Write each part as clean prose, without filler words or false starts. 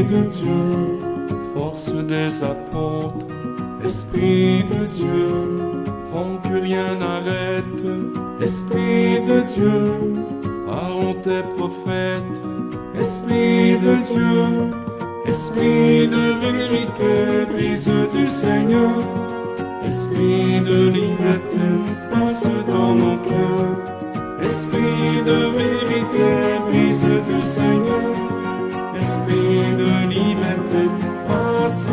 Esprit de Dieu, force des apôtres, Esprit de Dieu, font que rien n'arrête. Esprit de Dieu, parlons tes prophètes. Esprit de Dieu, Esprit de vérité, brise du Seigneur. Esprit de liberté, passe dans nos cœurs. Esprit de vérité, brise du Seigneur. Esprit de liberté, passe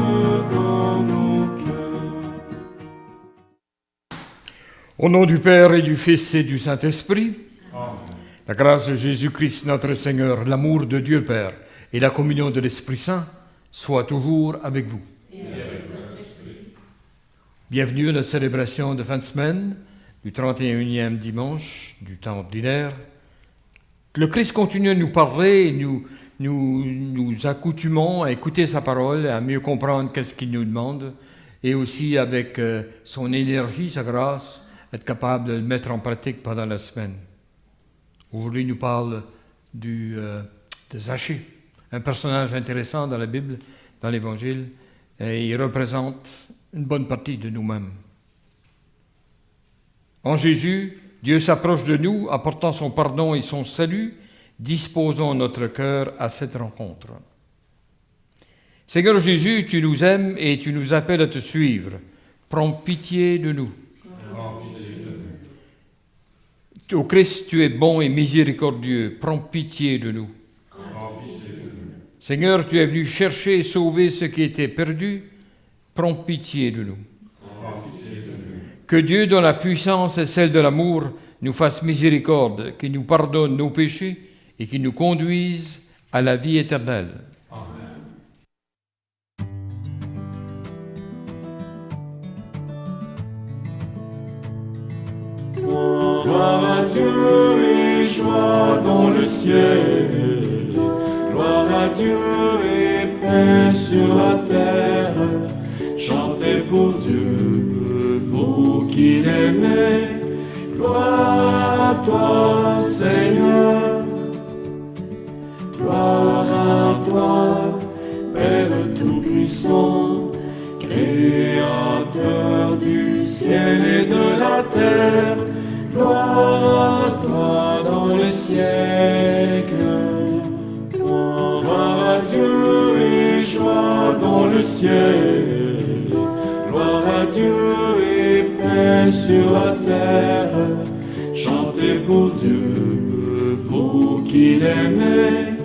dans nos cœurs. Au nom du Père et du Fils et du Saint-Esprit, Amen. La grâce de Jésus-Christ notre Seigneur, l'amour de Dieu le Père et la communion de l'Esprit Saint soient toujours avec vous. Et avec votre esprit. Bienvenue à notre célébration de fin de semaine, du 31e dimanche du temps ordinaire. Le Christ continue à nous parler et nous accoutumons à écouter sa parole, à mieux comprendre qu'est-ce qu'il nous demande, et aussi avec son énergie, sa grâce, être capable de le mettre en pratique pendant la semaine. Aujourd'hui, il nous parle de Zachée, un personnage intéressant dans la Bible, dans l'Évangile, et il représente une bonne partie de nous-mêmes. En Jésus, Dieu s'approche de nous, apportant son pardon et son salut. Disposons notre cœur à cette rencontre. Seigneur Jésus, tu nous aimes et tu nous appelles à te suivre. Prends pitié de nous. Ô Christ, tu es bon et miséricordieux. Prends pitié de nous. Seigneur, tu es venu chercher et sauver ce qui était perdu. Prends pitié de nous. Que Dieu, dont la puissance est celle de l'amour, nous fasse miséricorde, qu'il nous pardonne nos péchés et qu'il nous conduise à la vie éternelle. Amen. Gloire à Dieu et joie dans le ciel. Gloire à Dieu et paix sur la terre. Chantez pour Dieu, vous qui l'aimez. Gloire à toi, Seigneur. Gloire à toi, Père Tout-Puissant, Créateur du ciel et de la terre. Gloire à toi dans les siècles. Gloire à Dieu et joie dans le ciel. Gloire à Dieu et paix sur la terre. Chantez pour Dieu, vous qui l'aimez.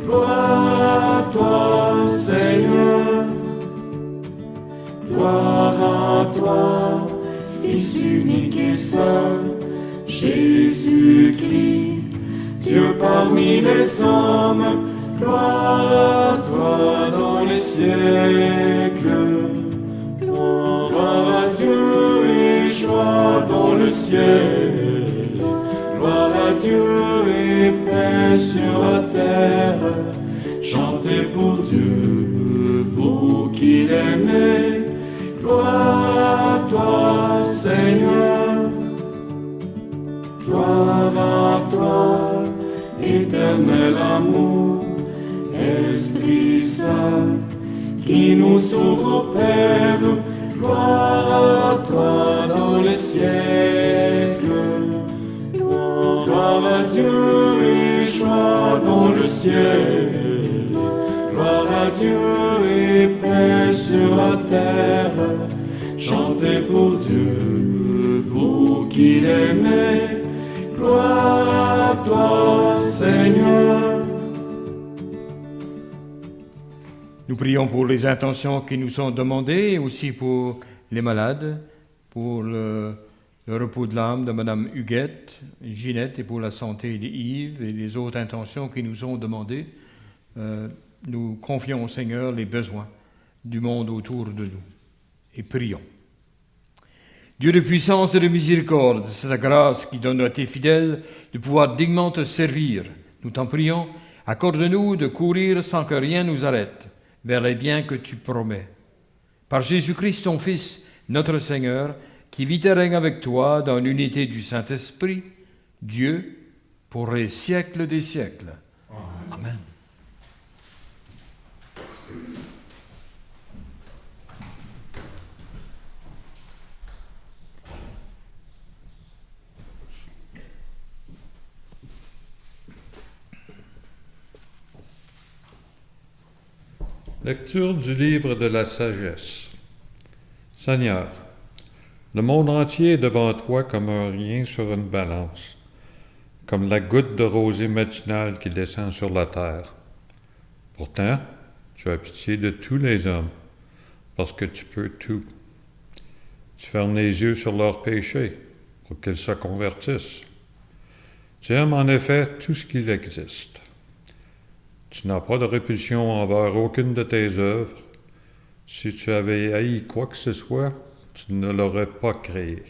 Gloire à toi, Seigneur. Gloire à toi, Fils unique et saint, Jésus-Christ, Dieu parmi les hommes. Gloire à toi dans les siècles. Gloire à Dieu et joie dans le ciel. Gloire à Dieu et paix sur la terre. Chantez pour Dieu, vous qui l'aimez. Gloire à toi, Seigneur. Gloire à toi, éternel amour, Esprit Saint, qui nous ouvre au Père. Gloire à toi dans les siècles. Gloire à Dieu et joie dans le ciel. Gloire à Dieu et paix sur la terre. Chantez pour Dieu, vous qui l'aimez. Gloire à toi, Seigneur. Nous prions pour les intentions qui nous sont demandées, et aussi pour les malades, pour le repos de l'âme de Mme Huguette, Ginette, et pour la santé d'Yves et les autres intentions qui nous sont demandées. Nous confions au Seigneur les besoins du monde autour de nous et prions. Dieu de puissance et de miséricorde, c'est ta grâce qui donne à tes fidèles de pouvoir dignement te servir. Nous t'en prions, accorde-nous de courir sans que rien nous arrête vers les biens que tu promets. Par Jésus-Christ, ton Fils, notre Seigneur, qui vit et règne avec toi dans l'unité du Saint-Esprit, Dieu, pour les siècles des siècles. Amen. Amen. Lecture du livre de la sagesse. Seigneur, le monde entier est devant toi comme un rien sur une balance, comme la goutte de rosée matinale qui descend sur la terre. Pourtant, tu as pitié de tous les hommes, parce que tu peux tout. Tu fermes les yeux sur leurs péchés pour qu'ils se convertissent. Tu aimes en effet tout ce qu'il existe. Tu n'as pas de répulsion envers aucune de tes œuvres. Si tu avais haï quoi que ce soit, tu ne l'aurais pas créé.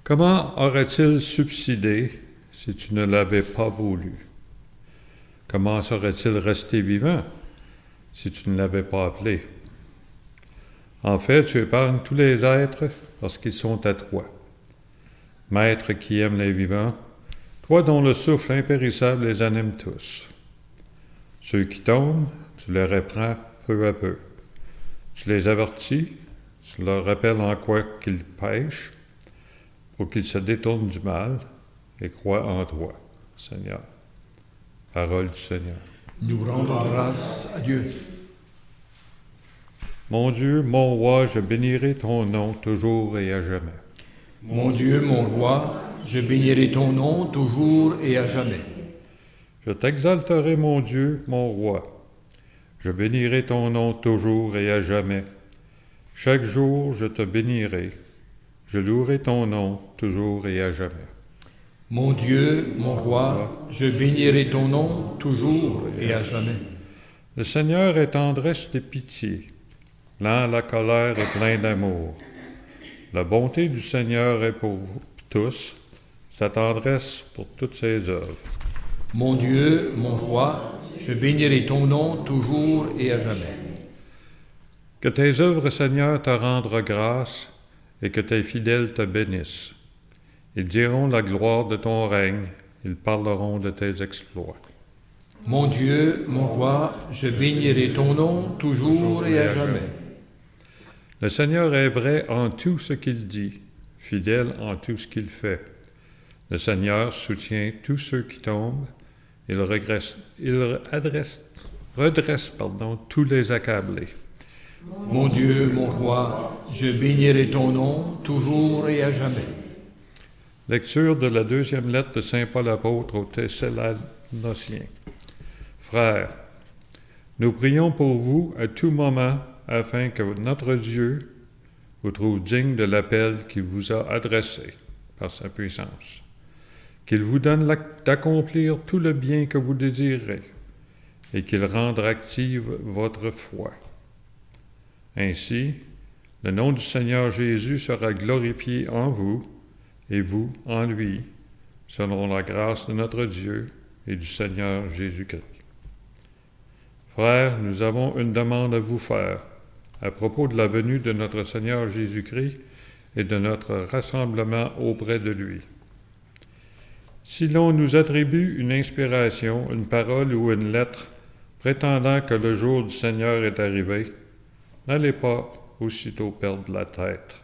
Comment aurait-il subsidé si tu ne l'avais pas voulu? Comment serait-il resté vivant si tu ne l'avais pas appelé? En fait, tu épargnes tous les êtres parce qu'ils sont à toi. Maître qui aime les vivants, toi dont le souffle impérissable les anime tous. Ceux qui tombent, tu les reprends peu à peu. Tu les avertis, tu leur rappelles en quoi qu'ils pêchent, pour qu'ils se détournent du mal et croient en toi, Seigneur. Parole du Seigneur. Nous rendons grâce à Dieu. Mon Dieu, mon roi, je bénirai ton nom toujours et à jamais. Mon Dieu, mon roi, je bénirai ton nom toujours et à jamais. Je t'exalterai, mon Dieu, mon roi. Je bénirai ton nom toujours et à jamais. Chaque jour, je te bénirai. Je louerai ton nom toujours et à jamais. Mon Dieu, mon roi, je bénirai ton nom toujours et à jamais. Le Seigneur est tendresse et pitié, lent à la colère et plein d'amour. La bonté du Seigneur est pour vous tous, sa tendresse pour toutes ses œuvres. Mon Dieu, mon roi, je bénirai ton nom toujours et à jamais. Que tes œuvres, Seigneur, te rendent grâce et que tes fidèles te bénissent. Ils diront la gloire de ton règne, ils parleront de tes exploits. Mon Dieu, mon roi, je bénirai ton nom toujours et à jamais. Le Seigneur est vrai en tout ce qu'il dit, fidèle en tout ce qu'il fait. Le Seigneur soutient tous ceux qui tombent, il redresse tous les accablés. Mon Dieu, mon roi, je bénirai ton nom toujours et à jamais. Lecture de la deuxième lettre de Saint Paul apôtre aux Thessaloniciens. Frères, nous prions pour vous à tout moment afin que notre Dieu vous trouve digne de l'appel qu'il vous a adressé par sa puissance, qu'il vous donne d'accomplir tout le bien que vous désirez et qu'il rende active votre foi. Ainsi, le nom du Seigneur Jésus sera glorifié en vous et vous en lui, selon la grâce de notre Dieu et du Seigneur Jésus-Christ. Frères, nous avons une demande à vous faire à propos de la venue de notre Seigneur Jésus-Christ et de notre rassemblement auprès de lui. Si l'on nous attribue une inspiration, une parole ou une lettre prétendant que le jour du Seigneur est arrivé, n'allez pas aussitôt perdre la tête.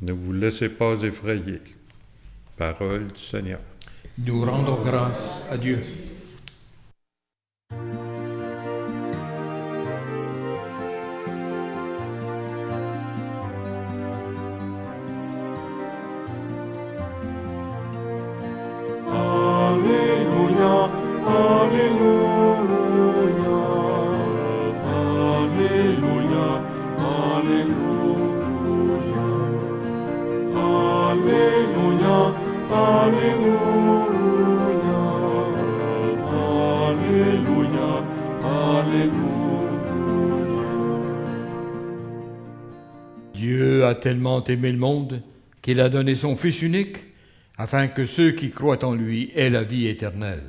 Ne vous laissez pas effrayer. Parole du Seigneur. Nous rendons grâce à Dieu. Alléluia, Alléluia, Alléluia, Alléluia, Alléluia, Alléluia, Alléluia, Alléluia. Dieu a tellement aimé le monde qu'il a donné son Fils unique afin que ceux qui croient en lui aient la vie éternelle.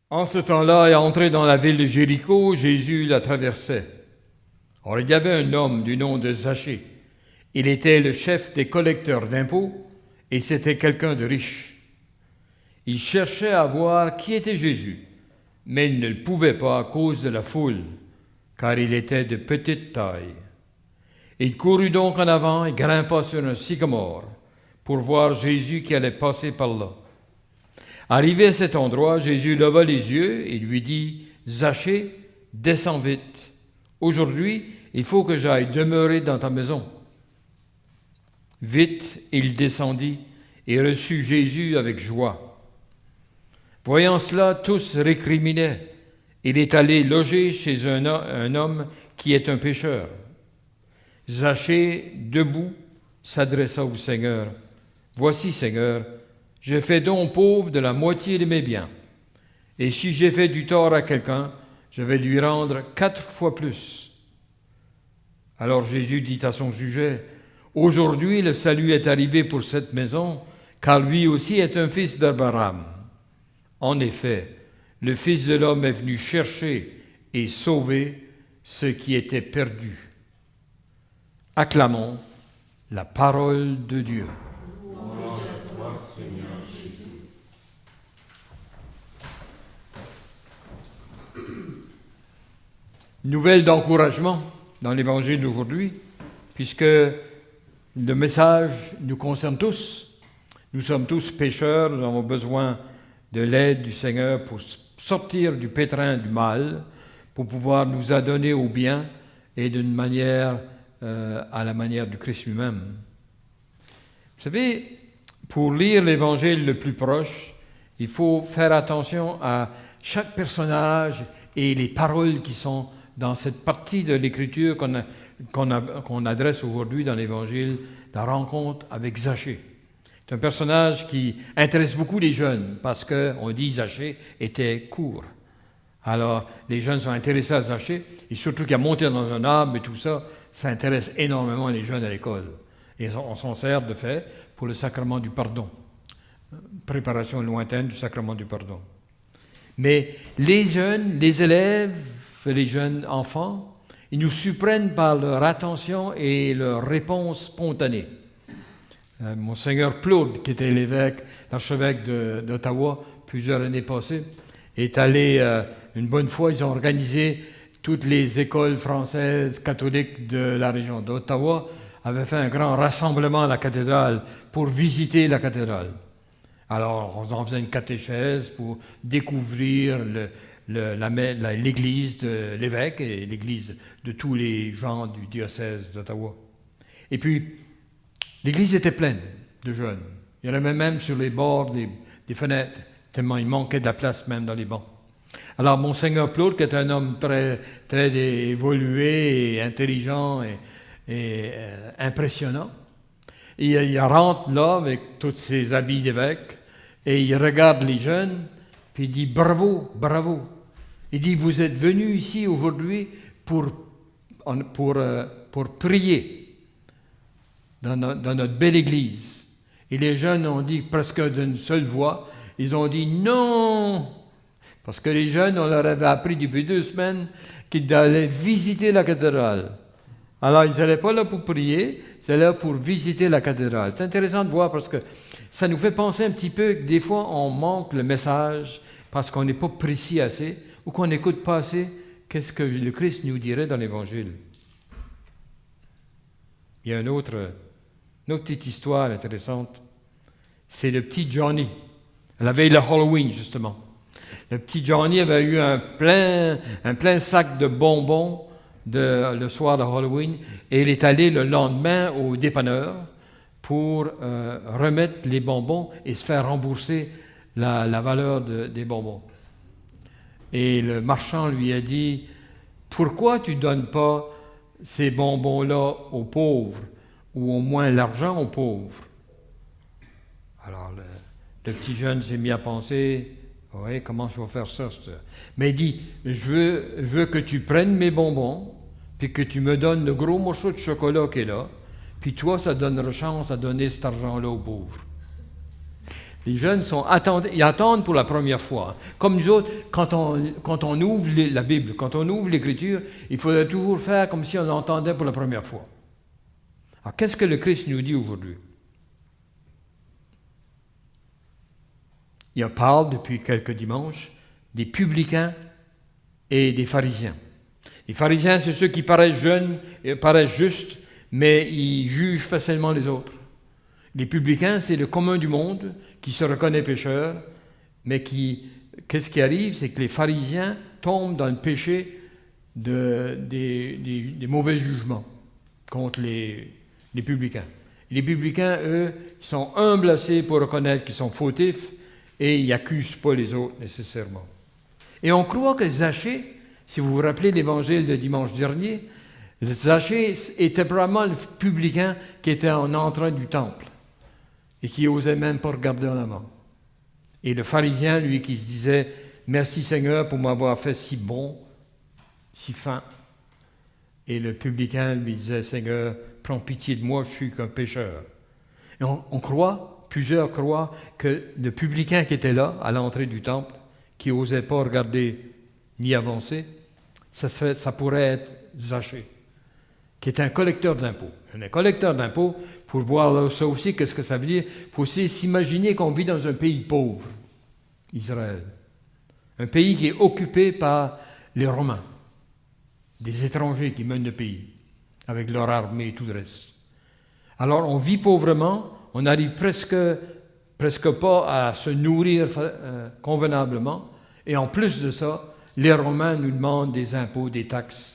En ce temps-là, et entré dans la ville de Jéricho, Jésus la traversait. Or, il y avait un homme du nom de Zachée. Il était le chef des collecteurs d'impôts et c'était quelqu'un de riche. Il cherchait à voir qui était Jésus, mais il ne le pouvait pas à cause de la foule, car il était de petite taille. Il courut donc en avant et grimpa sur un sycomore pour voir Jésus qui allait passer par là. Arrivé à cet endroit, Jésus leva les yeux et lui dit, « Zachée, descends vite. Aujourd'hui, il faut que j'aille demeurer dans ta maison. » Vite, il descendit et reçut Jésus avec joie. Voyant cela, tous récriminaient. Il est allé loger chez un homme qui est un pécheur. Zachée, debout, s'adressa au Seigneur. « Voici, Seigneur, je fais don aux pauvres de la moitié de mes biens. Et si j'ai fait du tort à quelqu'un, je vais lui rendre 4 fois plus. » Alors Jésus dit à son sujet, « Aujourd'hui, le salut est arrivé pour cette maison, car lui aussi est un fils d'Abraham. En effet, le Fils de l'homme est venu chercher et sauver ce qui était perdu. » Acclamons la parole de Dieu. Louange à toi, Seigneur Jésus. Nouvelle d'encouragement dans l'Évangile d'aujourd'hui, puisque le message nous concerne tous. Nous sommes tous pécheurs, nous avons besoin de l'aide du Seigneur pour sortir du pétrin du mal, pour pouvoir nous adonner au bien et d'une manière à la manière du Christ lui-même. Vous savez, pour lire l'Évangile le plus proche, il faut faire attention à chaque personnage et les paroles qui sont dans cette partie de l'Écriture qu'on adresse aujourd'hui dans l'Évangile, la rencontre avec Zachée. C'est un personnage qui intéresse beaucoup les jeunes parce qu'on dit Zachée était court. Alors, les jeunes sont intéressés à Zachée, et surtout qu'il a monté dans un arbre et tout ça, ça intéresse énormément les jeunes à l'école. Et on s'en sert de fait pour le sacrement du pardon. Préparation lointaine du sacrement du pardon. Mais les jeunes, les élèves, les jeunes enfants, ils nous surprennent par leur attention et leur réponse spontanée. Monseigneur Claude, qui était l'archevêque d'Ottawa plusieurs années passées, est allé une bonne fois, ils ont organisé toutes les écoles françaises catholiques de la région d'Ottawa, avaient fait un grand rassemblement à la cathédrale pour visiter la cathédrale. Alors, on en faisait une catéchèse pour découvrir l'église de l'évêque et l'église de tous les gens du diocèse d'Ottawa. Et puis, l'église était pleine de jeunes. Il y en avait même sur les bords des fenêtres, tellement il manquait de la place même dans les bancs. Alors, Monseigneur Claude, qui est un homme très, très évolué et intelligent et impressionnant, il rentre là avec tous ses habits d'évêque et il regarde les jeunes, puis il dit « Bravo, bravo ». Il dit « Vous êtes venus ici aujourd'hui pour prier dans notre belle église. » Et les jeunes ont dit presque d'une seule voix, ils ont dit « Non !» Parce que les jeunes, on leur avait appris depuis 2 semaines qu'ils allaient visiter la cathédrale. Alors, ils n'allaient pas là pour prier, ils allaient là pour visiter la cathédrale. C'est intéressant de voir parce que ça nous fait penser un petit peu que des fois, on manque le message parce qu'on n'est pas précis assez ou qu'on n'écoute pas assez qu'est-ce que le Christ nous dirait dans l'Évangile. Il y a une autre petite histoire intéressante. C'est le petit Johnny, la veille de Halloween, justement. Le petit Johnny avait eu un plein sac de bonbons le soir de Halloween et il est allé le lendemain au dépanneur pour remettre les bonbons et se faire rembourser la valeur des bonbons. Et le marchand lui a dit « Pourquoi tu ne donnes pas ces bonbons-là aux pauvres ou au moins l'argent aux pauvres ?» Alors le petit jeune s'est mis à penser « Oui, comment je vais faire ça? » Mais il dit « Je veux que tu prennes mes bonbons puis que tu me donnes le gros morceau de chocolat qui est là, puis toi, ça donnera chance à donner cet argent-là aux pauvres. » Les jeunes ils attendent pour la première fois. Comme nous autres, quand on ouvre la Bible, quand on ouvre l'Écriture, il faudrait toujours faire comme si on entendait pour la première fois. Alors, qu'est-ce que le Christ nous dit aujourd'hui? Il parle depuis quelques dimanches des publicains et des pharisiens. Les pharisiens, c'est ceux qui paraissent jeunes et paraissent justes, mais il juge facilement les autres. Les publicains, c'est le commun du monde qui se reconnaît pécheur, mais qu'est-ce qui arrive? C'est que les pharisiens tombent dans le péché des mauvais jugements contre les publicains. Les publicains, eux, sont humbles assez pour reconnaître qu'ils sont fautifs et ils n'accusent pas les autres nécessairement. Et on croit que Zachée, si vous vous rappelez l'évangile de dimanche dernier, Zachée était probablement le publicain qui était en entrant du temple et qui n'osait même pas regarder en avant. Et le pharisien, lui, qui se disait « Merci Seigneur pour m'avoir fait si bon, si fin ». Et le publicain lui disait « Seigneur, prends pitié de moi, je suis qu'un pécheur ». Et plusieurs croient que le publicain qui était là, à l'entrée du temple, qui n'osait pas regarder ni avancer, ça pourrait être Zachée, qui est un collecteur d'impôts. Un collecteur d'impôts, pour voir là, ça aussi, qu'est-ce que ça veut dire? Il faut aussi s'imaginer qu'on vit dans un pays pauvre, Israël. Un pays qui est occupé par les Romains, des étrangers qui mènent le pays, avec leur armée et tout le reste. Alors on vit pauvrement, on n'arrive presque pas à se nourrir convenablement, et en plus de ça, les Romains nous demandent des impôts, des taxes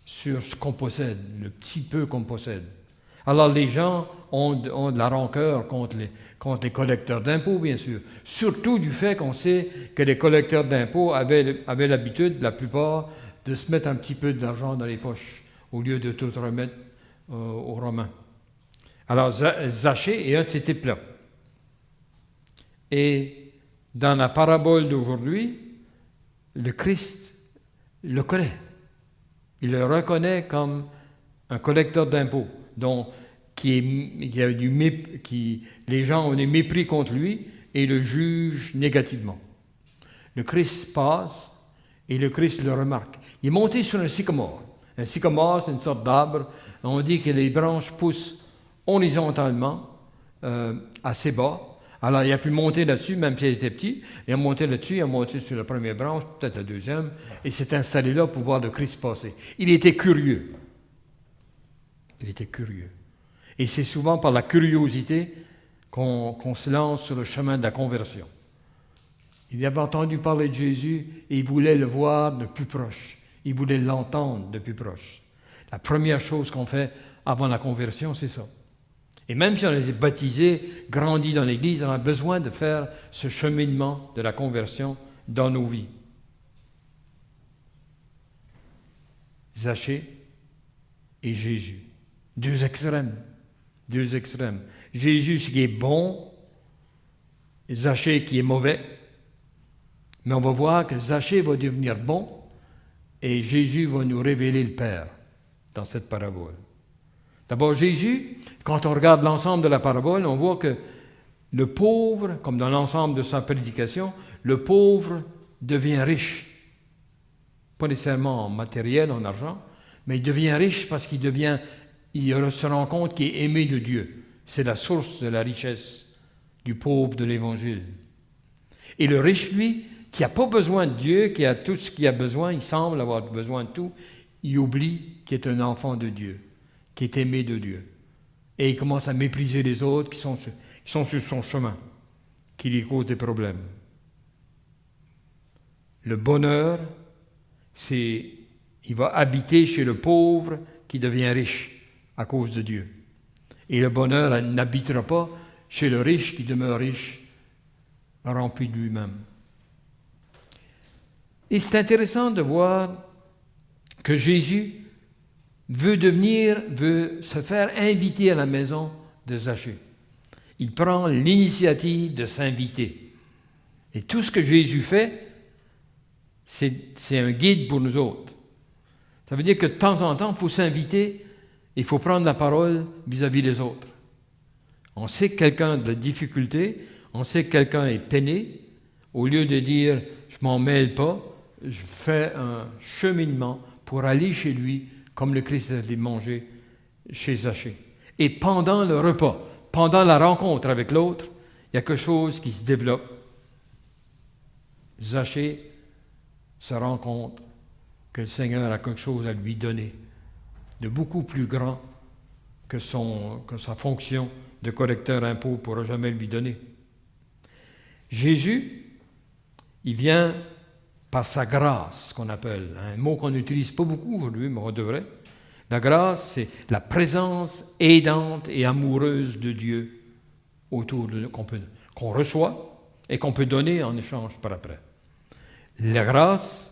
sur ce qu'on possède, le petit peu qu'on possède. Alors les gens ont de la rancœur contre les collecteurs d'impôts, bien sûr. Surtout du fait qu'on sait que les collecteurs d'impôts avaient l'habitude, la plupart, de se mettre un petit peu d'argent dans les poches, au lieu de tout remettre aux Romains. Alors Zachée est un de ces types-là. Et dans la parabole d'aujourd'hui, le Christ le connaît. Il le reconnaît comme un collecteur d'impôts, les gens ont des mépris contre lui et le jugent négativement. Le Christ passe et le Christ le remarque. Il est monté sur un sycomore. Un sycomore, c'est une sorte d'arbre. On dit que les branches poussent horizontalement, assez bas. Alors, il a pu monter là-dessus, même s'il était petit. Il a monté là-dessus, il a monté sur la première branche, peut-être la deuxième, et s'est installé là pour voir le Christ passer. Il était curieux. Il était curieux. Et c'est souvent par la curiosité qu'on se lance sur le chemin de la conversion. Il avait entendu parler de Jésus et il voulait le voir de plus proche. Il voulait l'entendre de plus proche. La première chose qu'on fait avant la conversion, c'est ça. Et même si on a été baptisé, grandi dans l'Église, on a besoin de faire ce cheminement de la conversion dans nos vies. Zachée et Jésus. Deux extrêmes. Jésus, ce qui est bon, et Zachée qui est mauvais. Mais on va voir que Zachée va devenir bon et Jésus va nous révéler le Père dans cette parabole. D'abord, Jésus, quand on regarde l'ensemble de la parabole, on voit que le pauvre, comme dans l'ensemble de sa prédication, le pauvre devient riche. Pas nécessairement en matériel, en argent, mais il devient riche parce qu'il se rend compte qu'il est aimé de Dieu. C'est la source de la richesse du pauvre de l'Évangile. Et le riche, lui, qui n'a pas besoin de Dieu, qui a tout ce qu'il a besoin, il semble avoir besoin de tout, il oublie qu'il est un enfant de Dieu, qui est aimé de Dieu. Et il commence à mépriser les autres qui sont sur son chemin, qui lui causent des problèmes. Le bonheur, il va habiter chez le pauvre qui devient riche à cause de Dieu. Et le bonheur n'habitera pas chez le riche qui demeure riche, rempli de lui-même. Et c'est intéressant de voir que Jésus veut se faire inviter à la maison de Zachée. Il prend l'initiative de s'inviter. Et tout ce que Jésus fait, c'est un guide pour nous autres. Ça veut dire que de temps en temps, il faut s'inviter, il faut prendre la parole vis-à-vis des autres. On sait que quelqu'un a de difficulté, on sait que quelqu'un est peiné. Au lieu de dire « je m'en mêle pas », je fais un cheminement pour aller chez lui, comme le Christ allait manger chez Zachée. Et pendant le repas, pendant la rencontre avec l'autre, il y a quelque chose qui se développe. Zachée se rend compte que le Seigneur a quelque chose à lui donner, de beaucoup plus grand que sa fonction de collecteur d'impôts ne pourra jamais lui donner. Jésus, il vient par sa grâce, qu'on appelle, un mot qu'on n'utilise pas beaucoup aujourd'hui, mais on devrait. La grâce, c'est la présence aidante et amoureuse de Dieu autour de nous, qu'on reçoit et qu'on peut donner en échange par après. La grâce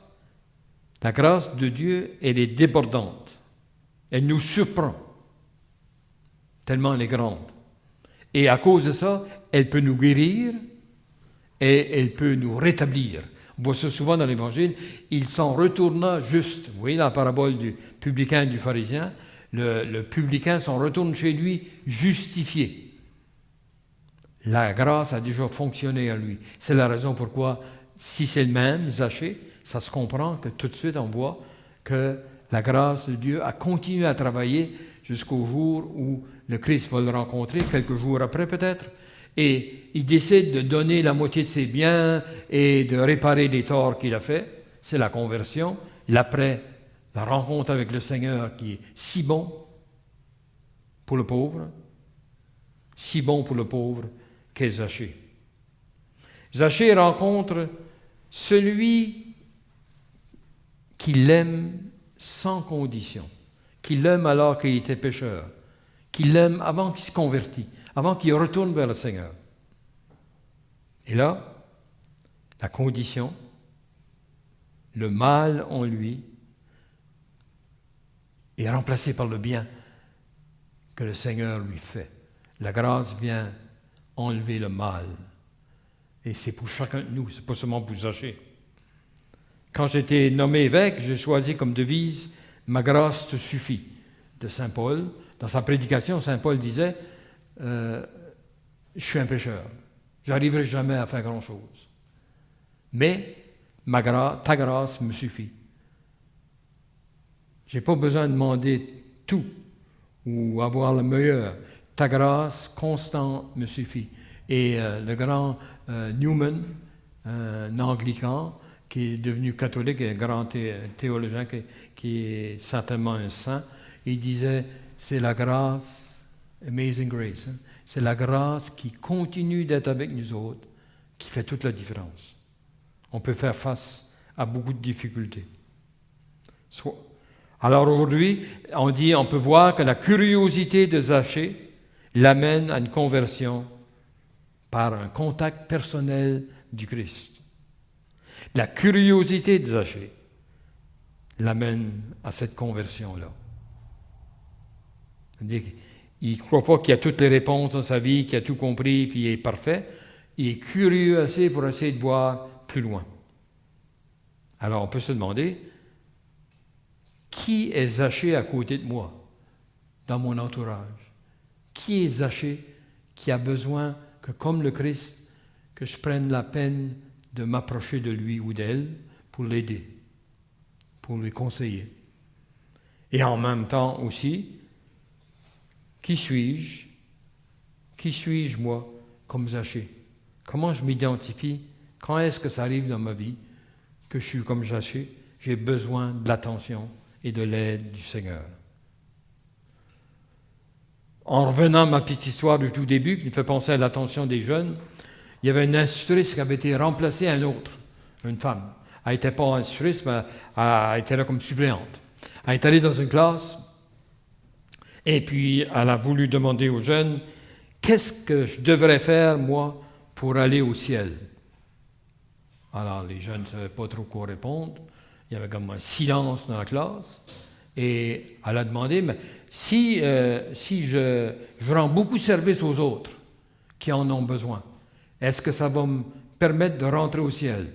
de Dieu, elle est débordante. Elle nous surprend, tellement elle est grande. Et à cause de ça, elle peut nous guérir et elle peut nous rétablir. On voit ça souvent dans l'Évangile. Il s'en retourna juste. Vous voyez la parabole du publicain et du pharisien. Le publicain s'en retourne chez lui justifié. La grâce a déjà fonctionné en lui. C'est la raison pourquoi, si c'est le même, Zachée, ça se comprend que tout de suite on voit que la grâce de Dieu a continué à travailler jusqu'au jour où le Christ va le rencontrer, quelques jours après peut-être, et il décide de donner la moitié de ses biens et de réparer les torts qu'il a fait. C'est la conversion. L'après, la rencontre avec le Seigneur qui est si bon pour le pauvre, si bon pour le pauvre qu'est Zachée. Zachée rencontre celui qui l'aime sans condition, qui l'aime alors qu'il était pécheur, qui l'aime avant qu'il se convertisse, avant qu'il retourne vers le Seigneur. Et là, la condition, le mal en lui, est remplacé par le bien que le Seigneur lui fait. La grâce vient enlever le mal. Et c'est pour chacun de nous, c'est pas seulement pour Zachée. Quand j'ai été nommé évêque, j'ai choisi comme devise « Ma grâce te suffit » de Saint Paul. Dans sa prédication, Saint Paul disait « Je suis un pécheur, j'arriverai jamais à faire grand-chose. Mais ta grâce me suffit. Je n'ai pas besoin de demander tout ou avoir le meilleur. Ta grâce constante me suffit. » Et le grand Newman, un anglican, qui est devenu catholique, un grand théologien qui est certainement un saint, il disait, c'est la grâce, amazing grace, hein, c'est la grâce qui continue d'être avec nous autres, qui fait toute la différence. On peut faire face à beaucoup de difficultés. Alors aujourd'hui, on peut voir que la curiosité de Zachée l'amène à une conversion par un contact personnel du Christ. La curiosité de Zachée l'amène à cette conversion-là. Il ne croit pas qu'il a toutes les réponses dans sa vie, qu'il a tout compris, puis il est parfait. Il est curieux assez pour essayer de voir plus loin. Alors on peut se demander, qui est Zachée à côté de moi, dans mon entourage? Qui est Zachée qui a besoin que, comme le Christ, que je prenne la peine de m'approcher de lui ou d'elle pour l'aider, pour lui conseiller. Et en même temps aussi, qui suis-je? Qui suis-je, moi, comme Zachée? Comment je m'identifie? Quand est-ce que ça arrive dans ma vie que je suis comme Zachée? J'ai besoin de l'attention et de l'aide du Seigneur. En revenant à ma petite histoire du tout début, qui me fait penser à l'attention des jeunes, il y avait une institutrice qui avait été remplacée à une autre, une femme. Elle n'était pas institutrice, mais elle était là comme suppléante. Elle est allée dans une classe, et puis elle a voulu demander aux jeunes, qu'est-ce que je devrais faire, moi, pour aller au ciel? Alors, les jeunes ne savaient pas trop quoi répondre. Il y avait comme un silence dans la classe. Et elle a demandé, mais si je rends beaucoup de service aux autres qui en ont besoin, est-ce que ça va me permettre de rentrer au ciel?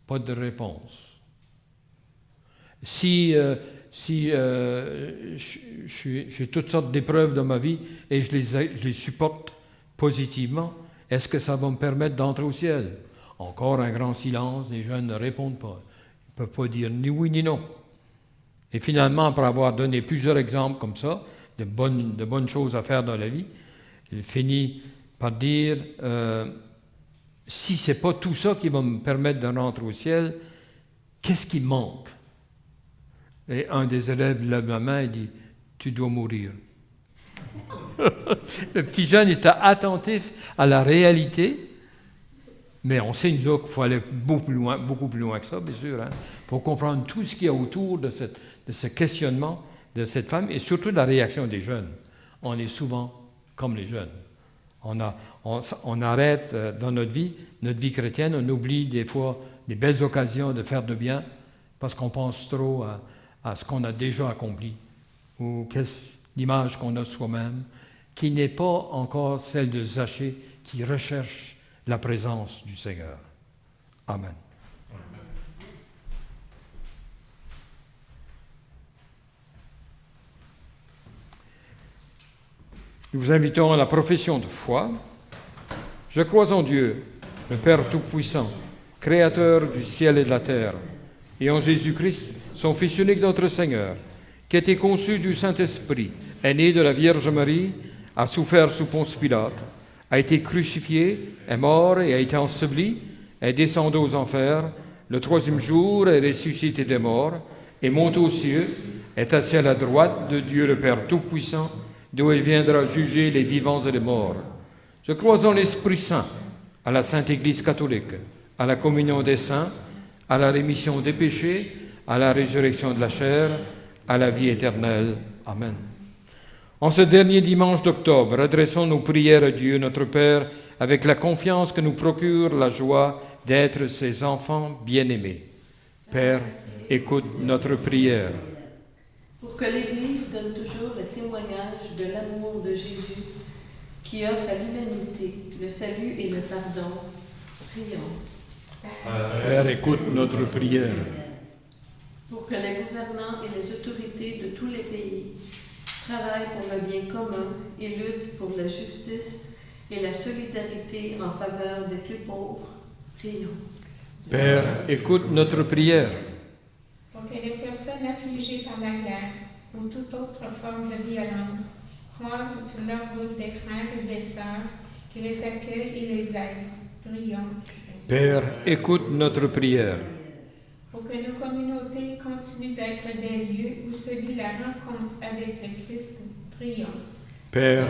Pas de réponse. Si j'ai toutes sortes d'épreuves dans ma vie et je les supporte positivement, est-ce que ça va me permettre d'entrer au ciel? Encore un grand silence, les jeunes ne répondent pas. Ils ne peuvent pas dire ni oui ni non. Et finalement, après avoir donné plusieurs exemples comme ça, de bonnes choses à faire dans la vie, il finit par dire, si ce n'est pas tout ça qui va me permettre de rentrer au ciel, qu'est-ce qui me manque? Et un des élèves lève la main et dit, tu dois mourir. Le petit jeune était attentif à la réalité, mais on sait qu'il faut aller beaucoup plus loin que ça, bien sûr, hein, pour comprendre tout ce qu'il y a autour de ce questionnement de cette femme et surtout la réaction des jeunes. On est souvent comme les jeunes. On arrête dans notre vie chrétienne, on oublie des fois des belles occasions de faire de bien parce qu'on pense trop à ce qu'on a déjà accompli ou l'image qu'on a de soi-même, qui n'est pas encore celle de Zachée qui recherche la présence du Seigneur. Amen. Nous vous invitons à la profession de foi. Je crois en Dieu, le Père Tout-Puissant, Créateur du ciel et de la terre, et en Jésus-Christ, son Fils unique, notre Seigneur, qui a été conçu du Saint-Esprit, est né de la Vierge Marie, a souffert sous Ponce Pilate, a été crucifié, est mort et a été enseveli, est descendu aux enfers, le troisième jour est ressuscité des morts, et monte aux cieux, est assis à la droite de Dieu le Père Tout-Puissant, d'où il viendra juger les vivants et les morts. Je crois en l'Esprit Saint, à la Sainte Église catholique, à la communion des saints, à la rémission des péchés, à la résurrection de la chair, à la vie éternelle. Amen. En ce dernier dimanche d'octobre, adressons nos prières à Dieu, notre Père, avec la confiance que nous procure la joie d'être ses enfants bien-aimés. Père, écoute notre prière. Pour que l'Église donne toujours le témoignage de l'amour de Jésus qui offre à l'humanité le salut et le pardon. Prions. Père, écoute notre prière. Pour que les gouvernants et les autorités de tous les pays travaillent pour le bien commun et luttent pour la justice et la solidarité en faveur des plus pauvres. Prions. Père, écoute notre prière. Pour que les personnes affligées par la guerre ou toute autre forme de violence croisent sur leur route des frères et des sœurs qui les accueillent et les aident. Prions. Père, écoute notre prière. Pour que nos communautés continuent d'être des lieux où se vit la rencontre avec le Christ. Prions. Père,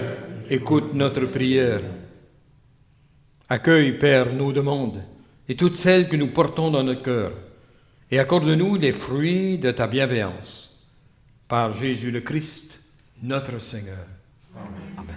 écoute notre prière. Accueille, Père, nos demandes et toutes celles que nous portons dans notre cœur, et accorde-nous les fruits de ta bienveillance. Par Jésus le Christ, notre Seigneur. Amen.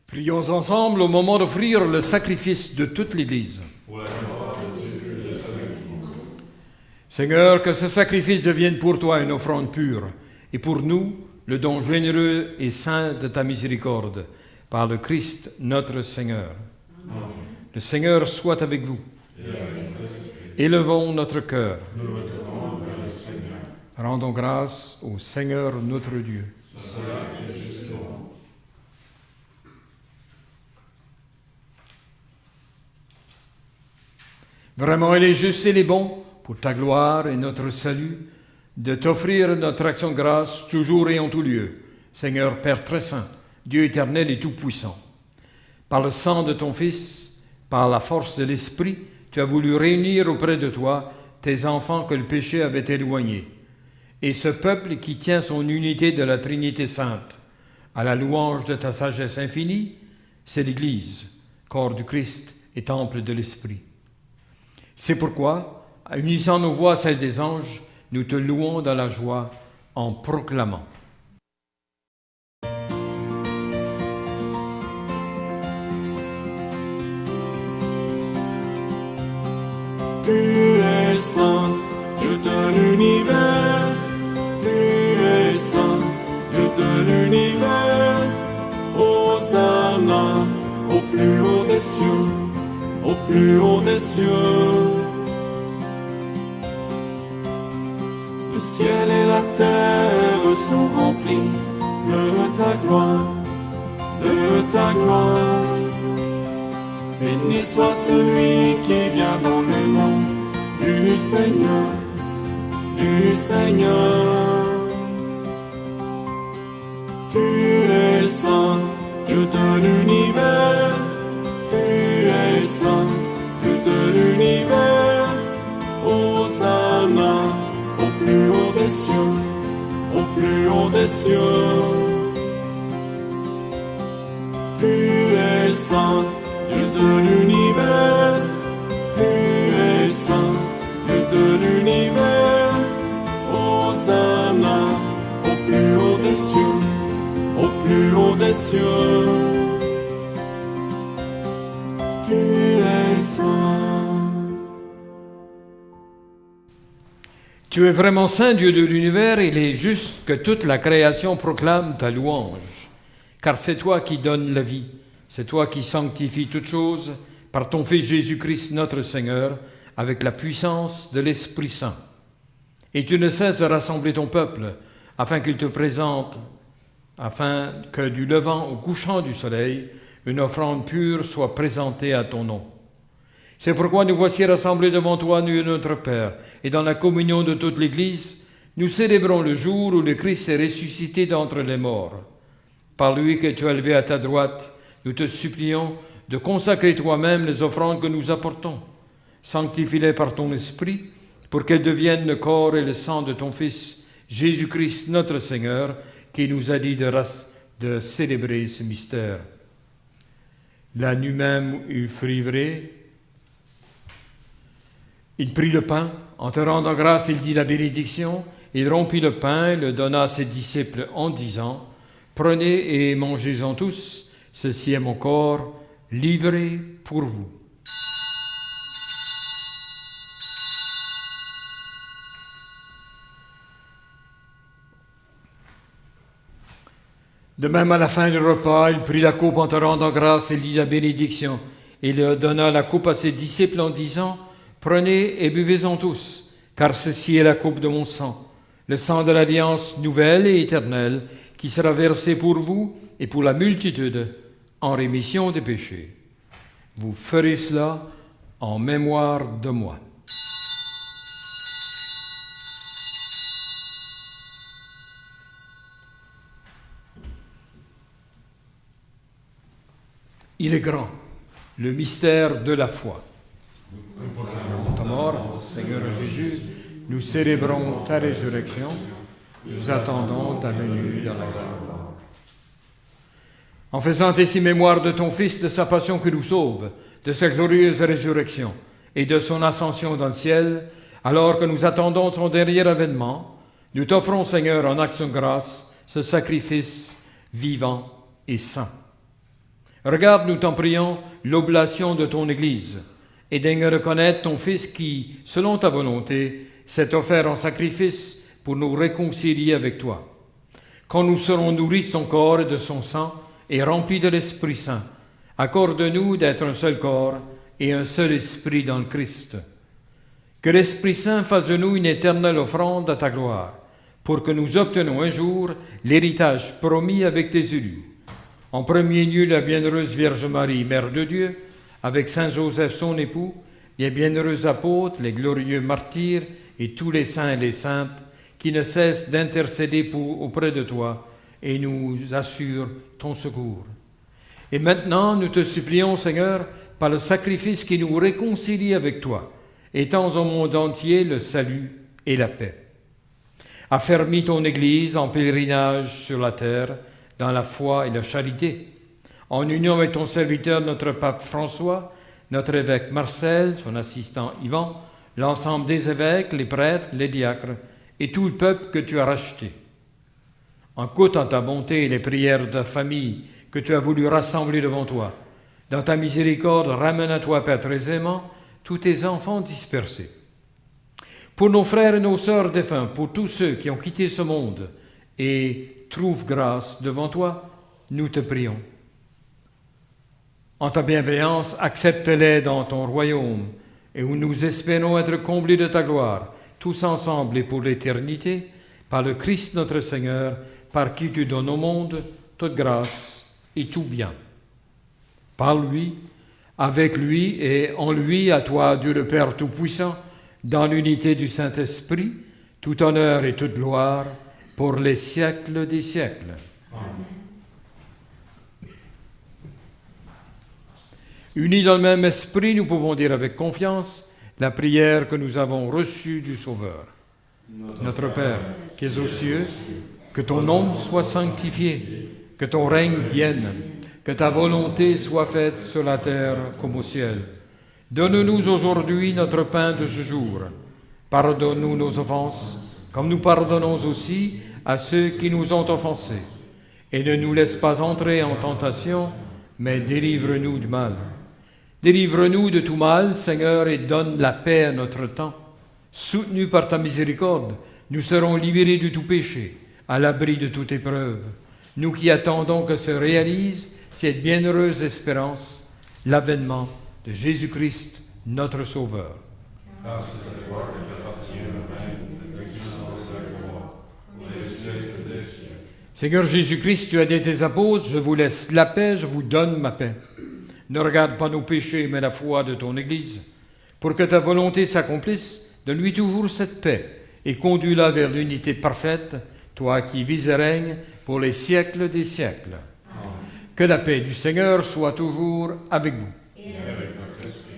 Prions ensemble au moment d'offrir le sacrifice de toute l'Église. Seigneur, que ce sacrifice devienne pour toi une offrande pure, et pour nous, le don généreux et saint de ta miséricorde, par le Christ notre Seigneur. Amen. Le Seigneur soit avec vous. Élevons notre cœur. Rendons grâce au Seigneur notre Dieu. Vraiment, il est juste et il est bon, pour ta gloire et notre salut, de t'offrir notre action de grâce toujours et en tout lieu, Seigneur Père très saint, Dieu éternel et tout-puissant. Par le sang de ton Fils, par la force de l'Esprit, tu as voulu réunir auprès de toi tes enfants que le péché avait éloignés, et ce peuple qui tient son unité de la Trinité sainte, à la louange de ta sagesse infinie, c'est l'Église, corps du Christ et temple de l'Esprit. C'est pourquoi, unissant nos voix à celles des anges, nous te louons dans la joie en proclamant. Tu es saint, Dieu de l'univers. Tu es saint, Dieu de l'univers. Hosanna au plus haut des cieux, au plus haut des cieux. Le ciel et la terre sont remplis de ta gloire, de ta gloire. Béni soit celui qui vient dans le nom du Seigneur, du Seigneur. Tu es saint, Dieu de l'univers. Tu es saint, Dieu de l'univers. Hosanna au plus haut des cieux, au plus haut des cieux. Tu es saint, Dieu de l'univers. Tu es saint, Dieu de l'univers. Hosanna au plus haut des cieux, au plus haut des cieux. Tu es saint. Tu es vraiment saint, Dieu de l'univers, et il est juste que toute la création proclame ta louange. Car c'est toi qui donnes la vie, c'est toi qui sanctifies toutes choses par ton Fils Jésus-Christ notre Seigneur, avec la puissance de l'Esprit Saint. Et tu ne cesses de rassembler ton peuple, afin qu'il te présente, afin que du levant au couchant du soleil, une offrande pure soit présentée à ton nom. C'est pourquoi nous voici rassemblés devant toi, nous et notre Père, et dans la communion de toute l'Église, nous célébrons le jour où le Christ est ressuscité d'entre les morts. Par lui que tu as levé à ta droite, nous te supplions de consacrer toi-même les offrandes que nous apportons. Sanctifie-les par ton Esprit, pour qu'elles deviennent le corps et le sang de ton Fils, Jésus-Christ notre Seigneur, qui nous a dit de célébrer ce mystère. La nuit même où fut livré, il prit le pain, en te rendant grâce, il dit la bénédiction, il rompit le pain, le donna à ses disciples en disant, « Prenez et mangez-en tous, ceci est mon corps, livré pour vous. » De même, à la fin du repas, il prit la coupe en te rendant grâce, il dit la bénédiction, et il donna la coupe à ses disciples en disant, « Prenez et buvez-en tous, car ceci est la coupe de mon sang, le sang de l'alliance nouvelle et éternelle, qui sera versé pour vous et pour la multitude en rémission des péchés. Vous ferez cela en mémoire de moi. » Il est grand, le mystère de la foi. Dans ta mort, Seigneur Jésus, nous célébrons ta résurrection, nous attendons ta venue dans la gloire. En faisant ainsi mémoire de ton Fils, de sa passion qui nous sauve, de sa glorieuse résurrection et de son ascension dans le ciel, alors que nous attendons son dernier avènement, nous t'offrons, Seigneur, en action de grâce, ce sacrifice vivant et saint. Regarde, nous t'en prions, l'oblation de ton Église, et daigne reconnaître ton Fils qui, selon ta volonté, s'est offert en sacrifice pour nous réconcilier avec toi. Quand nous serons nourris de son corps et de son sang, et remplis de l'Esprit Saint, accorde-nous d'être un seul corps et un seul esprit dans le Christ. Que l'Esprit Saint fasse de nous une éternelle offrande à ta gloire, pour que nous obtenions un jour l'héritage promis avec tes élus. En premier lieu, la bienheureuse Vierge Marie, Mère de Dieu, avec Saint Joseph son époux, les bienheureux apôtres, les glorieux martyrs et tous les saints et les saintes qui ne cesse d'intercéder auprès de toi et nous assure ton secours. Et maintenant, nous te supplions, Seigneur, par le sacrifice qui nous réconcilie avec toi, étends au monde entier le salut et la paix. Affermis ton Église en pèlerinage sur la terre, dans la foi et la charité, en union avec ton serviteur, notre pape François, notre évêque Marcel, son assistant Yvan, l'ensemble des évêques, les prêtres, les diacres et tout le peuple que tu as racheté. Écoute en ta bonté les prières de ta famille que tu as voulu rassembler devant toi. Dans ta miséricorde, ramène à toi, Père très aimant, tous tes enfants dispersés. Pour nos frères et nos sœurs défunts, pour tous ceux qui ont quitté ce monde et trouvent grâce devant toi, nous te prions. En ta bienveillance, accepte-les dans ton royaume, et où nous espérons être comblés de ta gloire, tous ensemble et pour l'éternité, par le Christ notre Seigneur, par qui tu donnes au monde toute grâce et tout bien. Par lui, avec lui et en lui, à toi, Dieu le Père Tout-Puissant, dans l'unité du Saint-Esprit, tout honneur et toute gloire, pour les siècles des siècles. Amen. Unis dans le même esprit, nous pouvons dire avec confiance la prière que nous avons reçue du Sauveur. Notre Père, qui es aux cieux, que ton nom soit sanctifié, que ton règne vienne, que ta volonté soit faite sur la terre comme au ciel. Donne-nous aujourd'hui notre pain de ce jour. Pardonne-nous nos offenses, comme nous pardonnons aussi à ceux qui nous ont offensés. Et ne nous laisse pas entrer en tentation, mais délivre-nous du mal. Délivre-nous de tout mal, Seigneur, et donne la paix à notre temps. Soutenus par ta miséricorde, nous serons libérés de tout péché, à l'abri de toute épreuve. Nous qui attendons que se réalise cette bienheureuse espérance, l'avènement de Jésus-Christ, notre Sauveur. Car c'est à toi qu'appartient le règne, la puissance et la gloire, pour les siècles des siècles. Seigneur Jésus-Christ, tu as dit à tes apôtres, je vous laisse la paix, je vous donne ma paix. Ne regarde pas nos péchés, mais la foi de ton Église. Pour que ta volonté s'accomplisse, donne-lui toujours cette paix et conduis-la vers l'unité parfaite, toi qui vis et règnes pour les siècles des siècles. Amen. Que la paix du Seigneur soit toujours avec vous. Et avec notre esprit.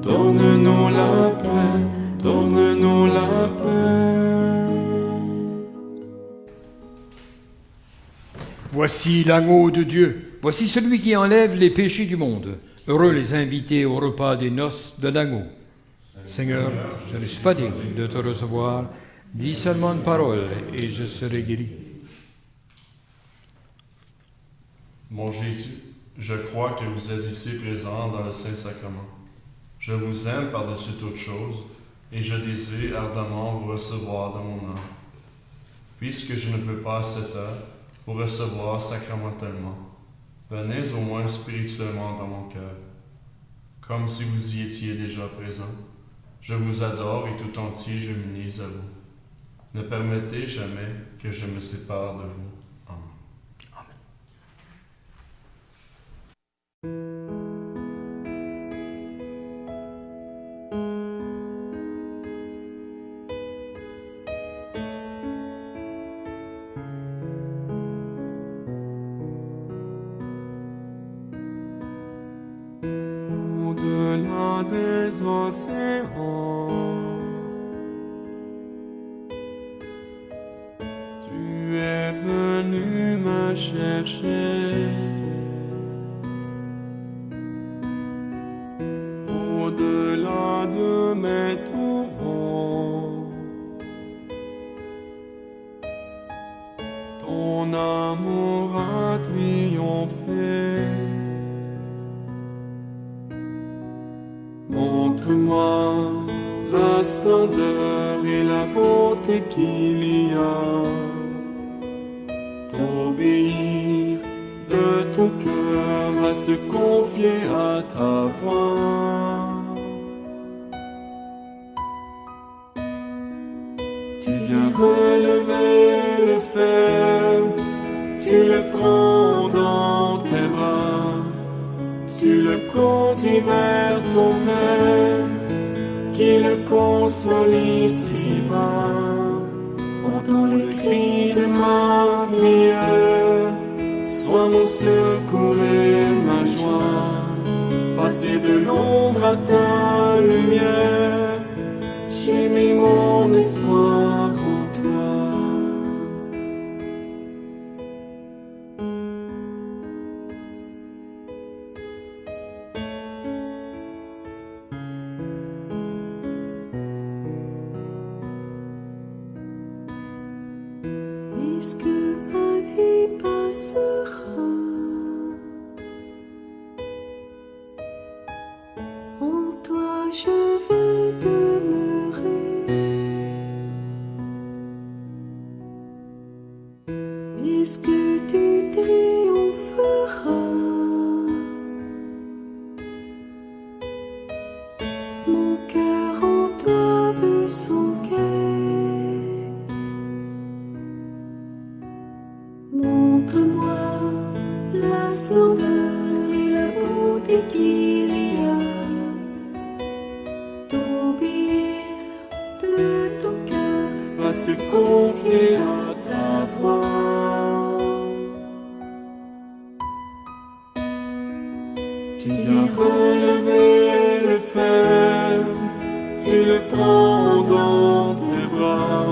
Donne-nous la paix, donne-nous la paix. Voici l'agneau de Dieu, voici celui qui enlève les péchés du monde. Heureux les invités au repas des noces de l'agneau. Seigneur, je ne suis pas digne de te recevoir. Dis seulement une parole et je serai guéri. Mon Jésus, je crois que vous êtes ici présent dans le Saint-Sacrement. Je vous aime par-dessus toute chose et je désire ardemment vous recevoir dans mon âme. Puisque je ne peux pas à cette heure vous recevoir sacramentellement, venez au moins spirituellement dans mon cœur. Comme si vous y étiez déjà présent, je vous adore et tout entier je m'unis à vous. Ne permettez jamais que je me sépare de vous. Amen. Au-delà des océans, tu es venu me chercher. Au-delà de mes tourments, ton amour a triomphé. Montre-moi la splendeur et la beauté qu'il y a. T'obéir de ton cœur, à se confier à ta voix. Tu viens relever le fer, tu le prends dans tes bras. Tu le conduis vers ton Père, qui le console ici-bas. Entends le cri de ma prière, sois mon secours et ma joie. Passer de l'ombre à ta lumière, j'ai mis mon espoir en toi. Puisque ma vie passera, en toi je veux demeurer. Puisque tu triompheras, mon cœur en toi veut s'ancrer. Montre-moi la splendeur et la beauté qu'il y a. T'obéir de ton cœur, À se confier à ta voix. Tu viens relever le fer, tu le prends dans tes bras.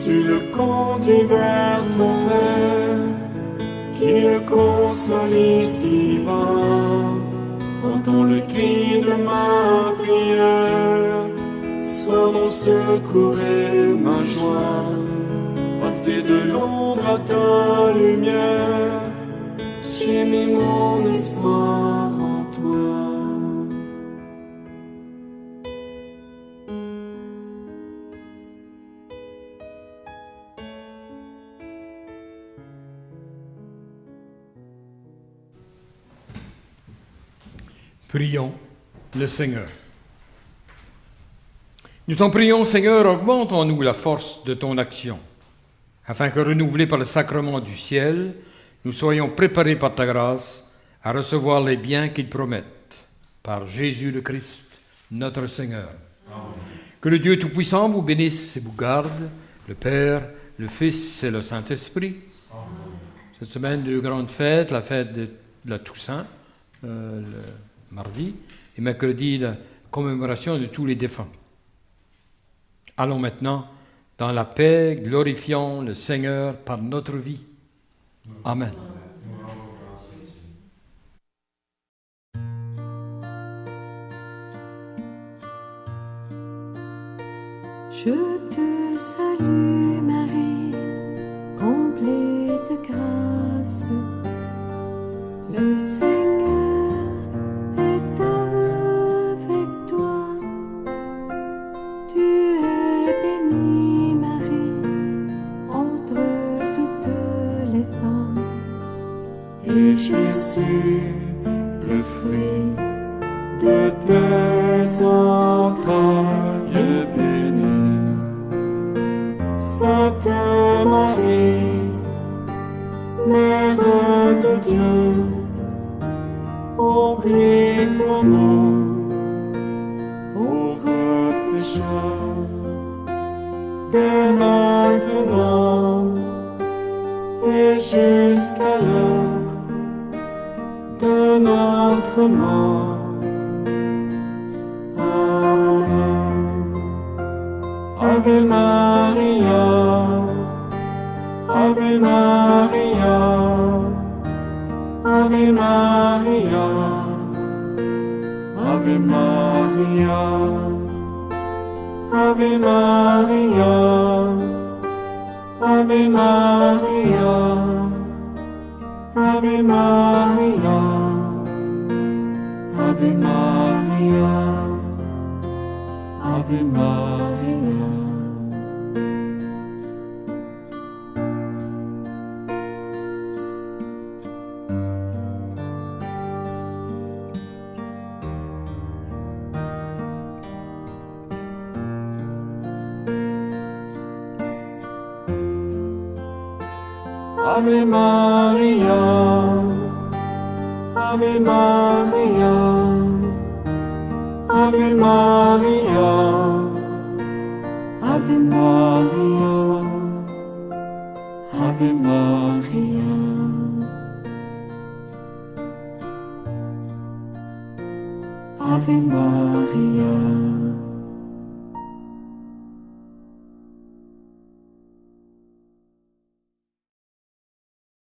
Tu le conduis vers ton Père, qui le console ici-bas. Entends le cri de ma prière, sois mon secours et ma joie. Passer de l'ombre à ta lumière, j'ai mis mon espoir en toi. Prions le Seigneur. Nous t'en prions, Seigneur, augmente en nous la force de ton action, afin que, renouvelés par le sacrement du ciel, nous soyons préparés par ta grâce à recevoir les biens qu'il promette. Par Jésus le Christ, notre Seigneur. Amen. Que le Dieu Tout-Puissant vous bénisse et vous garde, le Père, le Fils et le Saint-Esprit. Amen. Cette semaine de grandes fêtes, la fête de la Toussaint, le mardi, et mercredi, la commémoration de tous les défunts. Allons maintenant dans la paix, glorifiant le Seigneur par notre vie. Amen. je te salue Marie, comblée de grâce. Le Seigneur est avec toi. Tu es bénie Marie entre toutes les femmes. Et Jésus, le fruit de tes entrailles, est béni. Sainte Marie, Mère de Dieu, prie pour nous, pauvres pécheurs, dès maintenant et jusqu'à l'heure de notre mort. Amen. Ave Maria, Ave Maria, Ave Maria, Ave Maria, Ave Maria, Ave Maria, Ave Maria, Ave Maria, Ave Maria. Ave Maria, Ave Maria, Ave Maria, Ave Maria, Ave Maria, Ave Maria.